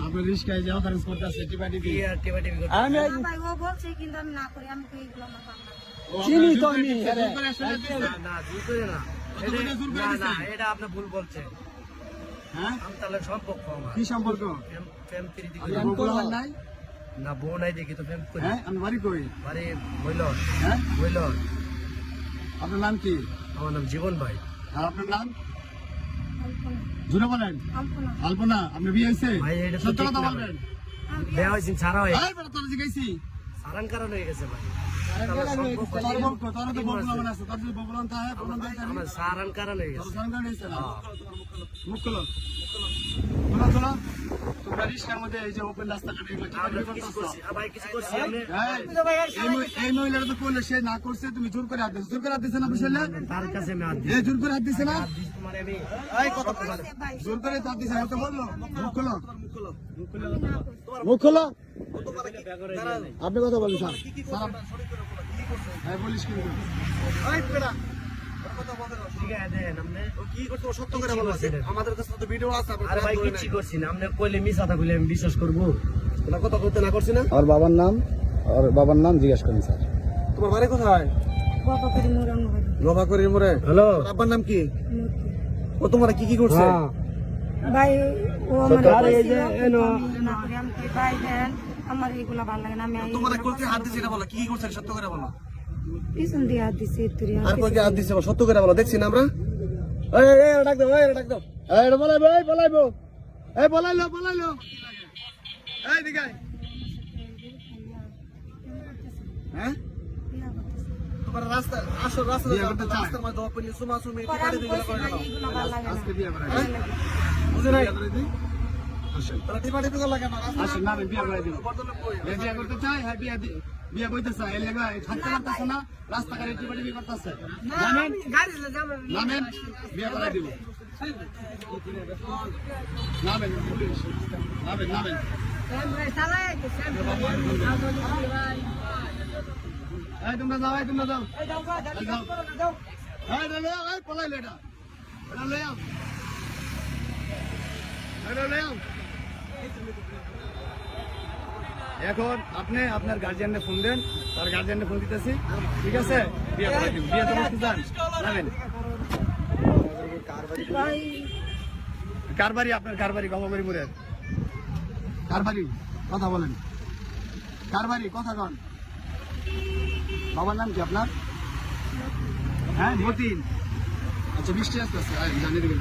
আপনার রিস্কায় যাওয়া খরচ করতে আছে টিপাটিপি আমি ভাই ও বলছে কিন্তু আমি না করি, আমি তো এইগুলো আমার বাবা চিনি তো আমি না জোর করে না, এটা আপনি ভুল বলছেন। হ্যাঁ আমি তাহলে সম্পর্ক আমার কি সম্পর্ক প্রেম প্রীতি নাই না, বউ নাই দেখি তো প্রেম করি। হ্যাঁ আমি বাড়ি কই আরে হইল হ্যাঁ হইল, আপনার নাম কি আমার নাম জীবন ভাই। আর আপনার নাম আলপনা জুড়ে বলেন আলপনা আলপনা আপনার বিয়ে হয়েছে ভাই এটা তো সত্য ঠিক কথা না বলবেন বিয়ে হয়েছে ছাড়া হয়ে এই বেটা তোর জিগাইছি সারান কারণ হয়ে গেছে ভাই। তোর বউ কো তোর তো ববুলা মানে আছে তোর যদি ববুলান তা হয় ববুলান তাই আমার সারান কারণ হয়ে তোর গেছে। সঙ্গে হইছে না মুখ খোলো খোলো খোলো তোমরা রিস্কার মধ্যে এই যে ওপেন রাস্তা কাটে এগুলো আমরা কি কিছু করতেছ করছি, ভাই কিছু করছি আপনি এই মহিলাটা তো করলে সে না করছে তুমি জোর করে হাত দিছো জোর করে হাত দিছে না বুঝলে তার কাছে আমি হাত দিই। জোর করে হাত দিছে না তোমার আমি ভাই জোর করে হাত দিছে হয়তো বললো মুখ খোলো মুখ খোলো আপনি কথা বলেন স্যার হ্যাঁ বলিস কিন্তু ঠিক আছে দেন আপনি। কি করতে সত্য করে বলো, আমাদের কাছে তো ভিডিও আছে। আরে ভাই কিচ্ছু করছি না, আপনি কইলে মিছা কথা কইলে আমি বিশ্বাস করবো? তোমরা কথা বলতে না করছি না। আর বাবার নাম জিজ্ঞাসা করেন স্যার তোমার বাড়ি কোথায়? বাবা করে মোরান ভাই নবা করির মোড়ে। হ্যালো আব্বার নাম কি? ও তোমরা কি কি করছে? ভাই ও আমার আরে এই যে এনো না করি, আমি কই ভাই দেন আমার এগুলা ভালো লাগে না, আমি তোমরা কোথায় হাত দিছে এটা বলো, কি কি করছে সত্য করে বলো। পিছন দিয়ে হাত দিছি তুই আর কই হাত দিছে সত্য করে বলো, দেখছি না আমরা। এই এই ডাক দাও, এই ডাক দাও। এই বলাইবো এই বলাইলো এই দিকে হ্যাঁ তোমরা রাস্তা আসো, রাস্তা বিয়ে করতে চায়? রাস্তার মধ্যে ওপেন সুমাসুমি পরে আমি কইছি ভাই এগুলা ভালো লাগে না আজকে বিয়ে করে বুঝে নাই? বিয়ে করে দিই আসেন তোরা টিপাটিপি করে লাগে না রাস্তা। আসেন না বিয়ে করে দিই বর্তমানে কই? বিয়ে করতে চাই হ্যাঁ বিয়ে বইতে চাই এর লাগা থাকতে পারতেছে না রাস্তাঘাটে টিপাটিপি করতেছে নামেন বিয়ে করে দিব নামেন এই তোমরা যাও এই পলাইলে এটা লয়ে আও এখন আপনি আপনার গার্জিয়ানকে ফোন দেন, তার গার্জিয়ানকে ফোন দিতেছি, ঠিক আছে? বিয়ে করে দিন, বিয়ে তো করতে চান যাবেন। ভাই কার বাড়ি আপনার? কার বাড়ি? গঙ্গাবাড়ি মোড়ের কার বাড়ি? কথা বলেন, কার বাড়ি? কথা কন। বাবার নাম কি আপনার? হ্যাঁ মতিন। আচ্ছা বৃষ্টি আসতেছে জানিয়ে দিবেন।